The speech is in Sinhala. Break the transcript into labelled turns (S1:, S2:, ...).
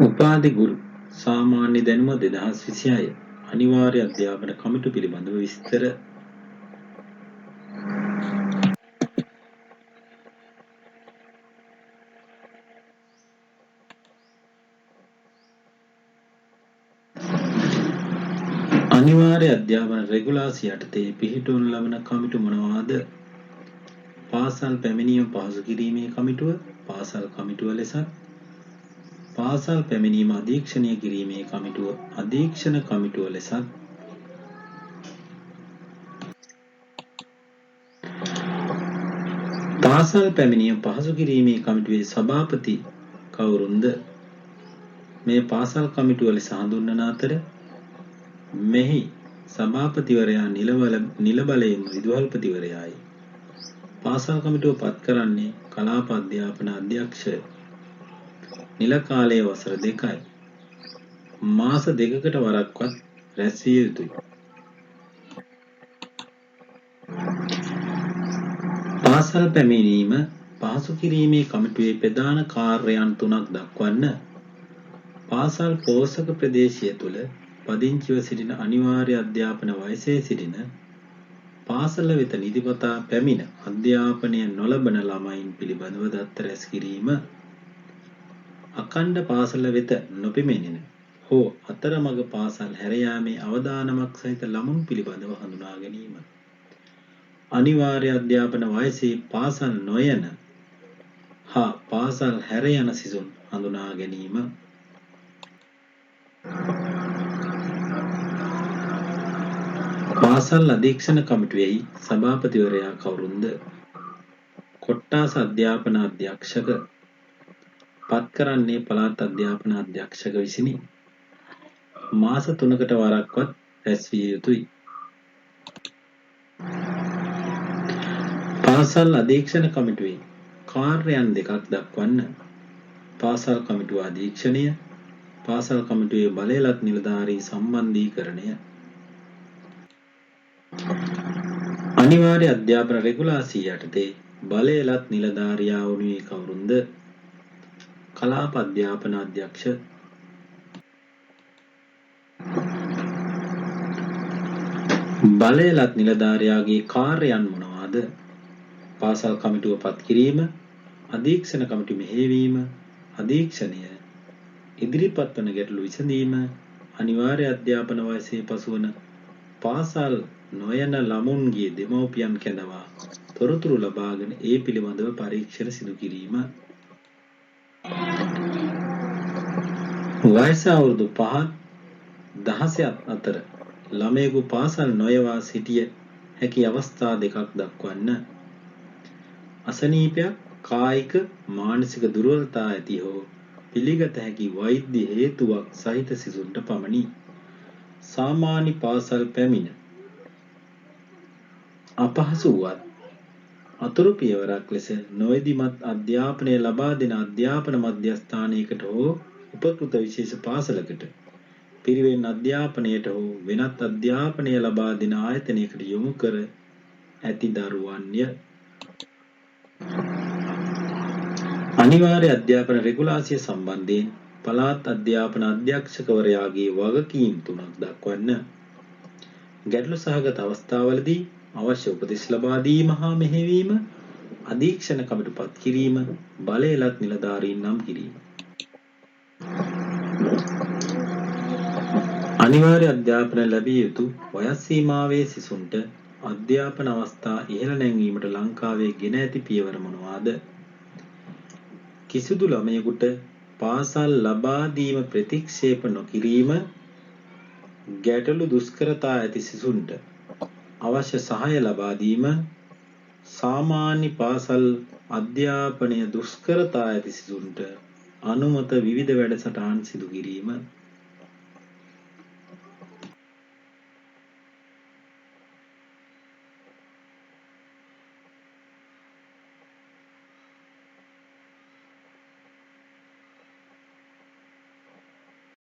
S1: උපාධි ගුරු සාමාන්‍ය දැනුම 2026 අනිවාර්ය අධ්‍යාපන කමිටු පිළිබඳව විස්තර. අනිවාර්ය අධ්‍යාපන රෙගුලාසි යටතේ පිහිටවනු ලබන කමිටු මොනවාද? පාසල් පැමිණීම පහසු කිරීමේ කමිටුව, පාසල් කමිටුව ලෙසත්, පාසල් පැමිණීම අධීක්ෂණය කිරීමේ කමිටුව, අධීක්ෂණ කමිටුව ලෙසත්, පාසල් පැමිණීම පහසු කිරීමේ කමිටුවේ සභාපති කවුරුන්ද? මේ පාසල් කමිටුව ලෙස හඳුන්වන අතර මෙහි සභාපතිවරයා නිල බලයෙන් විදුහල්පතිවරයායි. පාසල් කමිටුව පත් කරන්නේ කලාප අධ්‍යාපන අධ්‍යක්ෂය. නිල කාලය වසර 2යි. මාස 2කට වරක්වත් රැස්විය යුතුයි. පාසල් පැමිණීම පහසු කිරීමේ කමිටුවේ ප්‍රධාන කාර්යයන් 3ක් දක්වන්න. පාසල් පෝෂක ප්‍රදේශය තුළ පදිංචිව සිටින අනිවාර්ය අධ්‍යාපන වයසේ සිටින පාසල වෙත නිතිපතා පැමිණ අධ්‍යාපනය නොලබන ළමයින් පිළිබඳව දත්ත රැස් කිරීම. අඛණ්ඩ පාසල වෙත නොපැමිණෙන හෝ අතරමඟ පාසල් හැර යාමේ අවදානමක් සහිත ළමුන් පිළිබඳව හඳුනා ගැනීම. අනිවාර්ය අධ්‍යාපන වයසේ පාසල් නොයන හා පාසල් හැර යන සිසුන් හඳුනා ගැනීම. පාසල් අධීක්ෂණ කමිටුවේහි සභාපතිවරයා කවුරුන්ද? කොට්ටාස අධ්‍යාපන අධ්‍යක්ෂක. පත් කරන්නේ පළාත් අධ්‍යාපන අධ්‍යක්ෂක විසිනි. මාස 3කට වරක්වත් රැස්විය යුතුයි. පාසල් අධීක්ෂණ කමිටුවේ කාර්යයන් 2ක් දක්වන්න. පාසල් කමිටුව අධීක්ෂණය, පාසල් කමිටුවේ බලයලත් නිලධාරී සම්බන්ධීකරණය. අනිවාර්ය අධ්‍යාපන රෙගුලාසි යටතේ බලයලත් නිලධාරියා වනුයේ කවුරුන්ද? කලාප අධ්‍යාපන අධ්‍යක්ෂ. බලයලත් නිලධාරියාගේ කාර්යයන් මොනවාද? පාසල් කමිටුව පත් කිරීම, අධීක්ෂණ කමිටුව මෙහෙයවීම, අධීක්ෂණය, ඉදිරිපත් වන ගැටලු විසඳීම, අනිවාර්ය අධ්‍යාපන වයසේ පසුවන පාසල් නොයන ළමුන්ගේ දෙමව්පියන් කැඳවා තොරතුරු ලබාගෙන ඒ පිළිබඳව පරීක්ෂණ සිදු කිරීම. වයස අවුරුදු 5-16 අතර ළමයෙකු පාසල් නොයවා සිටිය හැකි අවස්ථා 2ක් දක්වන්න. අසනීපයක්, කායික මානසික දුර්වලතා ඇති හෝ පිළිගත හැකි වෛද්‍ය හේතුවක් සහිත සිසුන්ට පමණි. සාමාන්‍ය පාසල් පැමිණ අපහසු වුවත් අතුරු පියවරක් ලෙස නොවිධිමත් අධ්‍යාපනය ලබා දෙන අධ්‍යාපන මධ්‍යස්ථානයකට හෝ උපකෘත විශේෂ පාසලකට, පිරිවෙන් අධ්‍යාපනයට හෝ වෙනත් අධ්‍යාපනය ලබා දෙන ආයතනයකට යොමු කර ඇති දරුවන්ය. අනිවාර්ය අධ්‍යාපන රෙගුලාසිය සම්බන්ධයෙන් පළාත් අධ්‍යාපන අධ්‍යක්ෂකවරයාගේ වගකීම් 3ක් දක්වන්න. ගැටලු සහගත අවස්ථාවලදී අවශ්‍ය උපදෙස් ලබා දීම හා මෙහෙයවීම, අධීක්ෂණ කමිටු පත් කිරීම, බලයලත් නිලධාරීන් නම් කිරීම. අනිවාර්ය අධ්‍යාපන ලැබිය යුතු වයස් සීමාවේ සිසුන්ට අධ්‍යාපන අවස්ථා ඉහළ නැංවීමට ලංකාවේ ගෙන ඇති පියවර මොනවාද? කිසිදු ළමයෙකුට පාසල් ලබා දීම ප්‍රතික්ෂේප නොකිරීම, ගැටලු දුෂ්කරතා ඇති සිසුන්ට අවශ්‍ය සහාය ලබා දීම, සාමාන්‍ය පාසල් අධ්‍යාපනය දුෂ්කරතා ඇති සිසුන්ට අනුමත විවිධ වැඩසටහන් සිදු කිරීම.